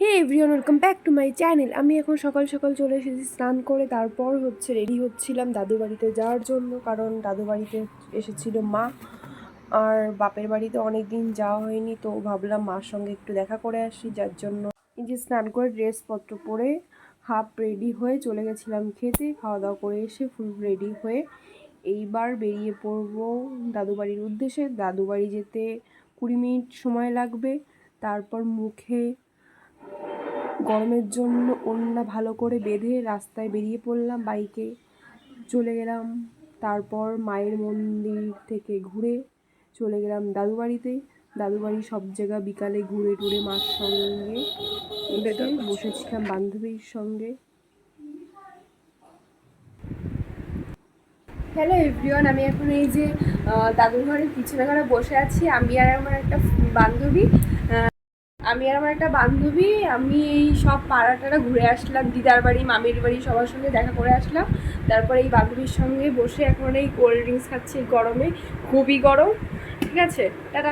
Hey everyone, welcome back to my channel. আমি এখন সকাল সকাল চলে এসেছি স্নান করে, তারপর রেডি হচ্ছিলাম দাদু বাড়িতে যাওয়ার জন্য, কারণ দাদু বাড়িতে এসেছিল মা। আর বাপের বাড়িতে অনেক দিন যাওয়া হয়নি, তো ভাবলাম মার সঙ্গে একটু দেখা করে আসি, যার জন্য এই যে স্নান করে ড্রেসপত্র পরে হাফ রেডি হয়ে চলে গেছিলাম খেতে। খাওয়া দাওয়া করে এসে ফুল রেডি হয়ে এইবার বেরিয়ে পড়বো দাদু বাড়ির উদ্দেশ্যে। দাদু বাড়ি যেতে 20 মিনিট সময় লাগবে। তারপর মুখে গরমের জন্য ওড়না ভালো করে বেঁধে রাস্তায় বেরিয়ে পড়লাম, বাইকে চলে গেলাম। তারপর মায়ের মন্দির থেকে ঘুরে চলে গেলাম দাদু বাড়িতে। দাদু বাড়ি সব জায়গা বিকালে ঘুরে টুরে মার সঙ্গে এসে বসেছিলাম বান্ধবীর সঙ্গে। হ্যালো এভরিওয়ান, আমি এখন এই যে দাদুর ঘরের পিছনে ঘরে বসে আছি। আমি আর আমার একটা বান্ধবী আমি এই সব পাড়াটারা ঘুরে আসলাম, দিদার বাড়ি, মামির বাড়ি, সবার সঙ্গে দেখা করে আসলাম। তারপরে এই বান্ধবীর সঙ্গে বসে এখন এই কোল্ড ড্রিঙ্কস খাচ্ছি। গরমে খুবই গরম, ঠিক আছে। টাটা।